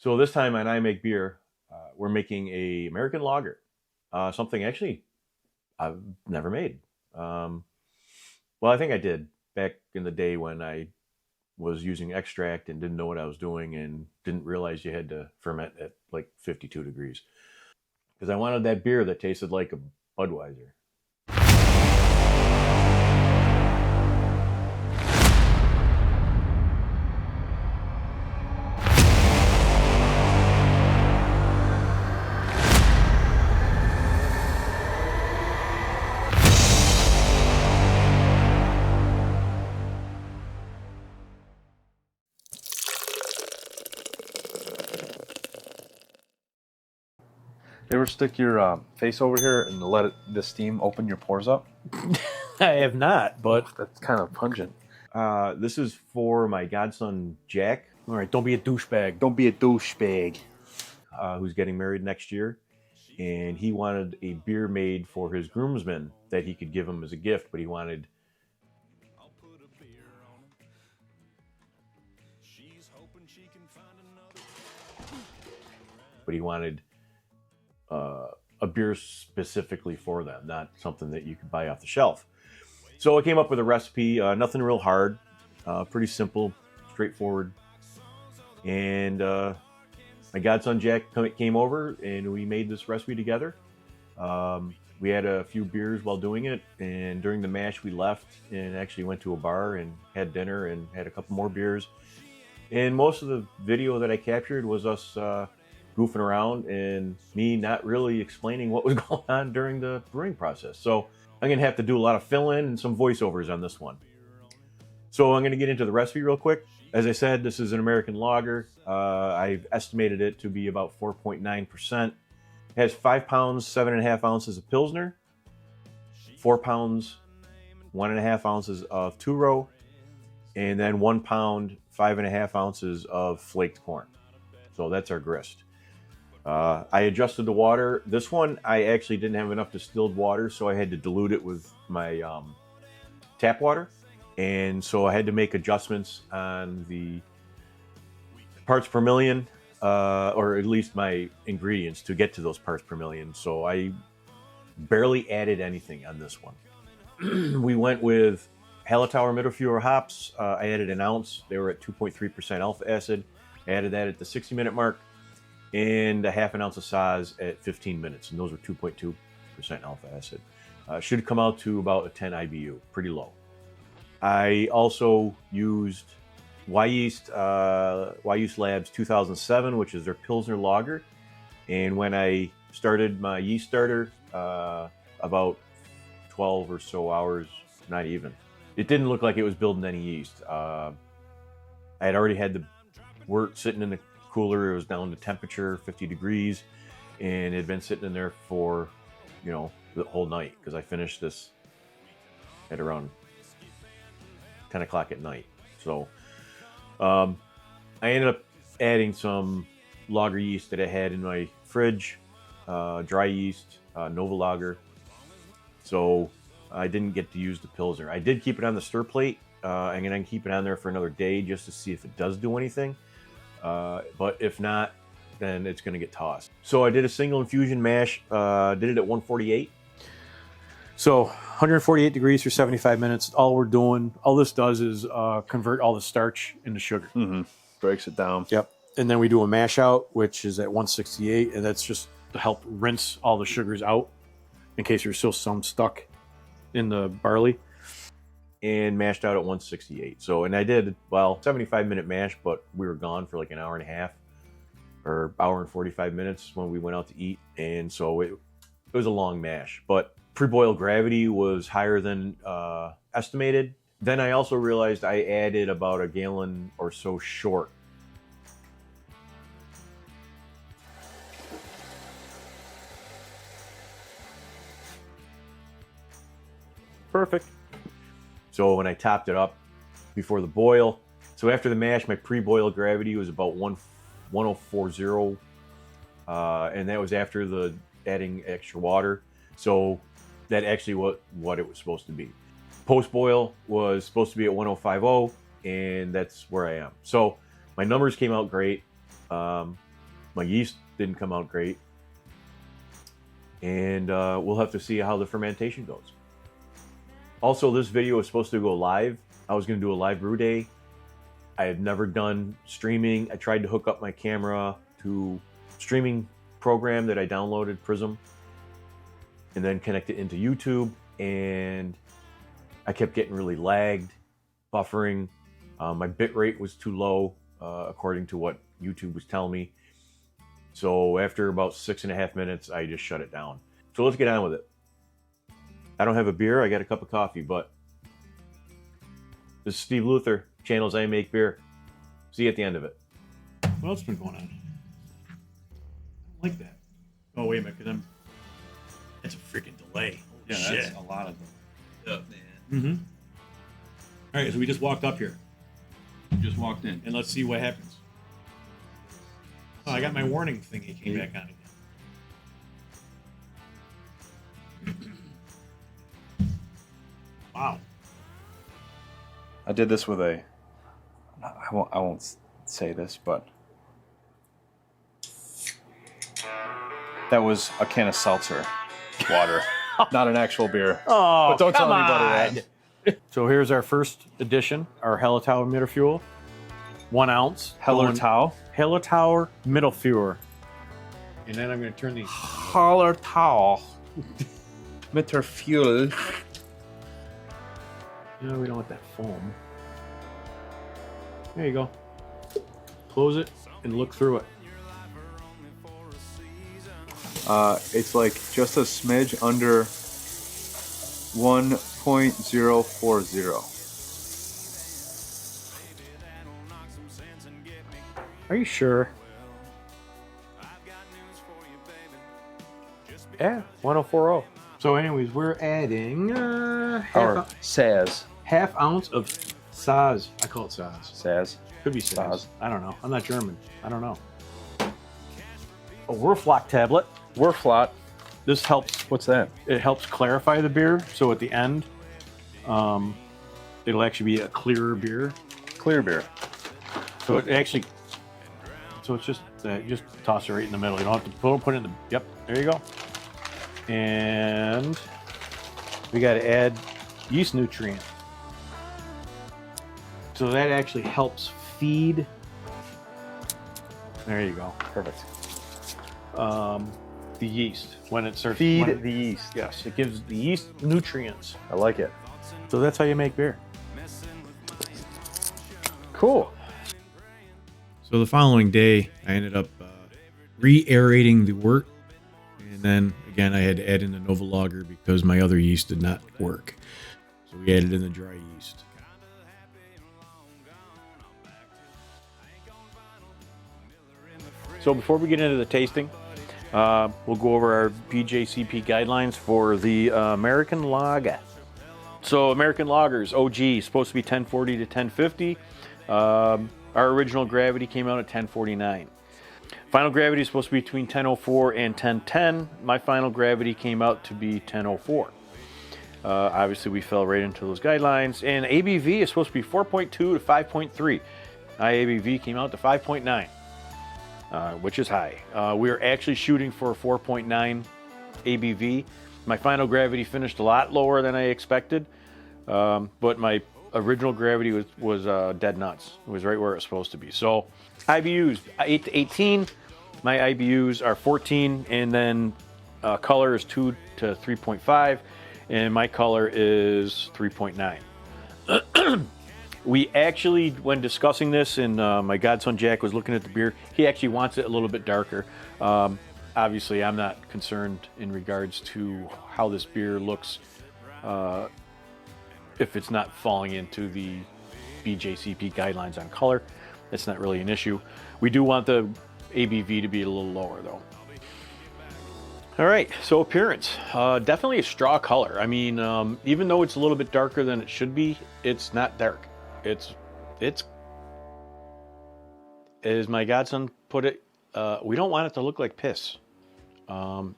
So this time on I Make Beer, we're making a American lager, something actually I've never made. Well, I think I did back in the day when I was using extract and didn't know what I was doing and didn't realize you had to ferment at like 52 degrees. Because I wanted that beer that tasted like a Budweiser. You ever stick your face over here and let the steam open your pores up? I have not, but That's kind of pungent. This is for my godson, Jack, all right, don't be a douchebag. Don't be a douchebag. who's getting married next year. And he wanted a beer made for his groomsmen that he could give him as a gift, but he wanted a beer specifically for them, not something that you could buy off the shelf. So I came up with a recipe, nothing real hard, pretty simple, straightforward. And my godson Jack came over and we made this recipe together. We had a few beers while doing it, and during the mash we left and actually went to a bar and had dinner and had a couple more beers. And most of the video that I captured was us goofing around and me not really explaining what was going on during the brewing process. So I'm gonna have to do a lot of fill-in and some voiceovers on this one. So I'm gonna get into the recipe real quick. As I said, this is an American lager. I've estimated it to be about 4.9%. It has 5 pounds, 7.5 ounces of Pilsner, 4 pounds, 1.5 ounces of two-row, and then 1 pound, 5.5 ounces of flaked corn. So that's our grist. I adjusted the water. This one, I actually didn't have enough distilled water, so I had to dilute it with my tap water. And so I had to make adjustments on the parts per million, or at least my ingredients to get to those parts per million. So I barely added anything on this one. We went with Hallertauer Mittelfuhrer hops. I added an ounce. They were at 2.3% alpha acid. I added that at the 60-minute mark, and a half an ounce of Saaz at 15 minutes, and those were 2.2% alpha acid. Should come out to about a 10 IBU, pretty low. I also used Yeast Labs 2007, which is their Pilsner lager. And when I started my yeast starter, about 12 or so hours, not even, it didn't look like it was building any yeast. I had already had the wort sitting in the cooler. It was down to temperature, 50 degrees, and it had been sitting in there for, the whole night, because I finished this at around 10 o'clock at night. So I ended up adding some lager yeast that I had in my fridge, dry yeast, Nova Lager. So I didn't get to use the Pilsner. I did keep it on the stir plate. I'm going to keep it on there for another day just to see if it does do anything. But if not, then it's going to get tossed. So I did a single infusion mash, did it at 148. So 148 degrees for 75 minutes. All this does is convert all the starch into sugar. Mm-hmm. Breaks it down. Yep. And then we do a mash out, which is at 168, and that's just to help rinse all the sugars out in case there's still some stuck in the barley. And mashed out at 168. So, and I did, 75-minute mash, but we were gone for like an hour and a half or hour and 45 minutes when we went out to eat. And so it was a long mash, but pre-boil gravity was higher than estimated. Then I also realized I added about a gallon or so short. Perfect. So when I topped it up before the boil, so after the mash, my pre-boil gravity was about 1040, and that was after adding extra water. So that actually what it was supposed to be. Post-boil was supposed to be at 1050, and that's where I am. So my numbers came out great. My yeast didn't come out great. And we'll have to see how the fermentation goes. Also, this video is supposed to go live. I was going to do a live brew day. I have never done streaming. I tried to hook up my camera to streaming program that I downloaded, Prism, and then connect it into YouTube. And I kept getting really lagged, buffering. My bit rate was too low, according to what YouTube was telling me. So after about 6.5 minutes, I just shut it down. So let's get on with it. I don't have a beer. I got a cup of coffee, but this is Steve Luther, channels I Make Beer. See you at the end of it. What else has been going on? I don't like that. Oh, wait a minute, because that's a freaking delay. Yeah, Shit. that's a lot of them. Up, man. Mm-hmm. All right, so we just walked up here, Just walked in. and let's see what happens. Oh, I got my warning thing. It came back on again. Wow. I did this with I won't say this, but that was a can of seltzer water, not an actual beer. Oh, but don't tell anybody that. So here's our first edition, our Hallertau Mittelfuhr, 1 ounce. Hallertau. Hallertau Mittelfuhr. And then I'm going to turn these. Hallertau. Mittelfuhr. No, we don't want that foam. There you go. Close it and look through it. It's like just a smidge under 1.040. Are you sure? Yeah, 1040. So anyways, we're adding Or Saz. half ounce of Saz. I call it Saz. Saz. Could be Saz. Saz. I don't know. I'm not German. I don't know. A Werflock tablet. Werflot. This helps. What's that? It helps clarify the beer. So at the end, it'll actually be a clearer beer. Clear beer. So it actually. So it's just toss it right in the middle. You don't have to put it in the. Yep. There you go. And we got to add yeast nutrient. So that actually helps feed. There you go. Perfect. The yeast when it starts. Feed when- the yeast. Yes, it gives the yeast nutrients. I like it. So that's how you make beer. Cool. So the following day, I ended up re-aerating the wort, and then again I had to add in the Nova Lager because my other yeast did not work. So we added in the dry yeast. So before we get into the tasting, we'll go over our BJCP guidelines for the American Lager. So American Lagers, OG, supposed to be 1040 to 1050. Our original gravity came out at 1049. Final gravity is supposed to be between 1004 and 1010. My final gravity came out to be 1004. Obviously, we fell right into those guidelines. And ABV is supposed to be 4.2 to 5.3. My ABV came out to 5.9, which is high. We are actually shooting for 4.9 ABV. My final gravity finished a lot lower than I expected, but my original gravity was dead nuts. It was right where it was supposed to be. So IBUs 8 to 18. My IBUs are 14, and then color is 2 to 3.5, and my color is 3.9. We actually, when discussing this, and my godson Jack was looking at the beer, he actually wants it a little bit darker. Obviously, I'm not concerned in regards to how this beer looks if it's not falling into the BJCP guidelines on color. It's not really an issue. We do want the ABV to be a little lower, though. All right, so appearance. Definitely a straw color. I mean, even though it's a little bit darker than it should be, it's not dark. It's as my godson put it, we don't want it to look like piss.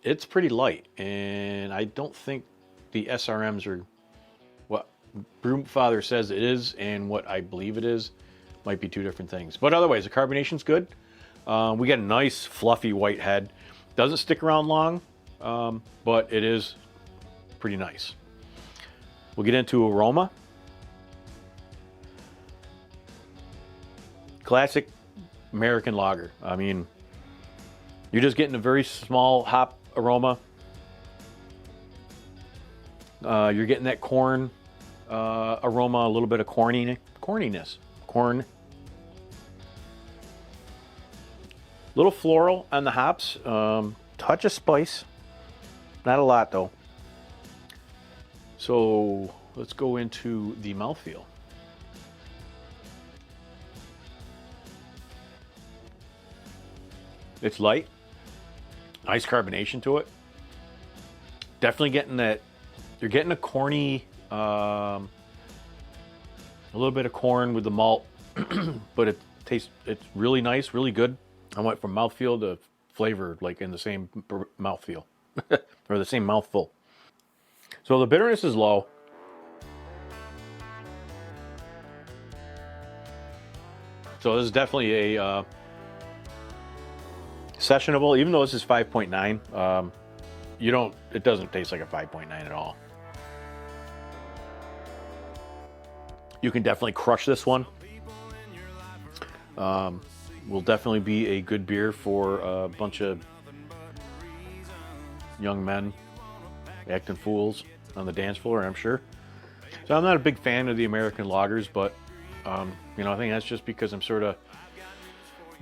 It's pretty light, and I don't think the SRMs are what Brewfather says it is and what I believe it is. Might be two different things. But otherwise, the carbonation's good. We got a nice fluffy white head. Doesn't stick around long, but it is pretty nice. We'll get into aroma. Classic American lager. I mean, you're just getting a very small hop aroma. You're getting that corn aroma, a little bit of corniness. Corn. Little floral on the hops. Touch of spice. Not a lot though. So let's go into the mouthfeel. It's light. Nice carbonation to it. Definitely getting that. You're getting a corny, a little bit of corn with the malt, but it tastes. It's really nice, really good. I went from mouthfeel to flavor, like in the same mouthfeel, or the same mouthful. So the bitterness is low. So this is definitely a sessionable, even though this is 5.9. It doesn't taste like a 5.9 at all. You can definitely crush this one. Will definitely be a good beer for a bunch of young men acting fools on the dance floor, I'm sure. So I'm not a big fan of the American lagers, but I think that's just because I'm sort of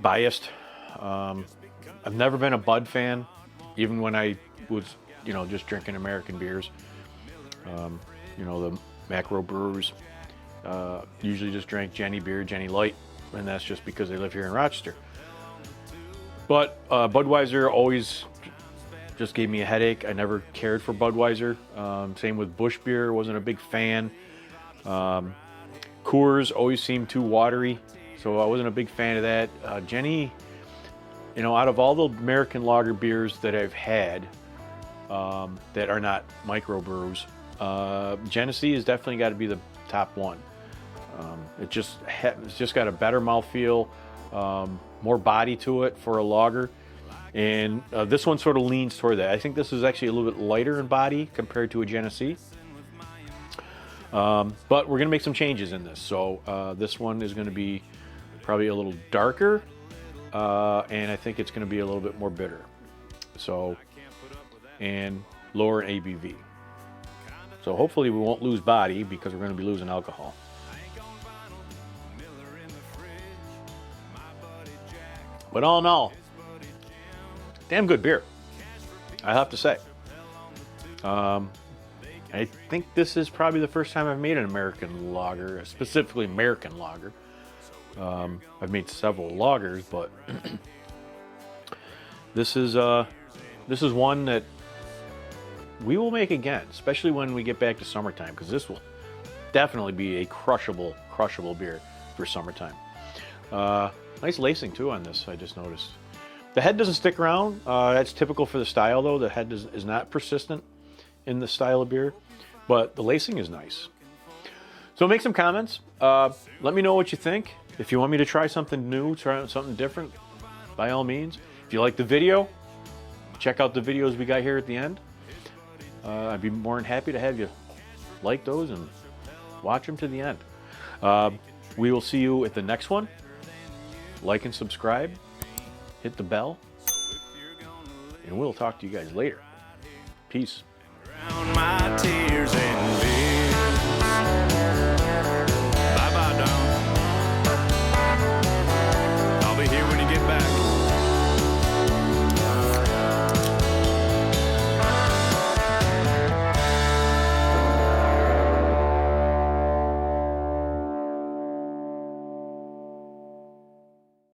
biased. I've never been a Bud fan, even when I was, just drinking American beers. The macro brewers usually just drank Jenny beer, Jenny Light, and that's just because they live here in Rochester. But Budweiser always just gave me a headache. I never cared for Budweiser. Same with Busch beer, wasn't a big fan. Coors always seemed too watery, so I wasn't a big fan of that. Jenny, out of all the American lager beers that I've had that are not microbrews, Genesee has definitely got to be the top one. It's just got a better mouthfeel, more body to it for a lager, and this one sort of leans toward that. I think this is actually a little bit lighter in body compared to a Genesee, but we're going to make some changes in this. So this one is going to be probably a little darker, and I think it's going to be a little bit more bitter, and lower in ABV. So hopefully we won't lose body because we're going to be losing alcohol. But all in all, damn good beer, I have to say. I think this is probably the first time I've made an American lager, specifically American lager. I've made several lagers, but this is one that we will make again, especially when we get back to summertime, because this will definitely be a crushable beer for summertime. Nice lacing too on this, I just noticed. The head doesn't stick around. That's typical for the style though. The head is not persistent in the style of beer, but the lacing is nice. So make some comments. Let me know what you think. If you want me to try something new, try something different, by all means. If you like the video, check out the videos we got here at the end. I'd be more than happy to have you like those and watch them to the end. We will see you at the next one. Like and subscribe, hit the bell, and we'll talk to you guys later. Peace. My tears and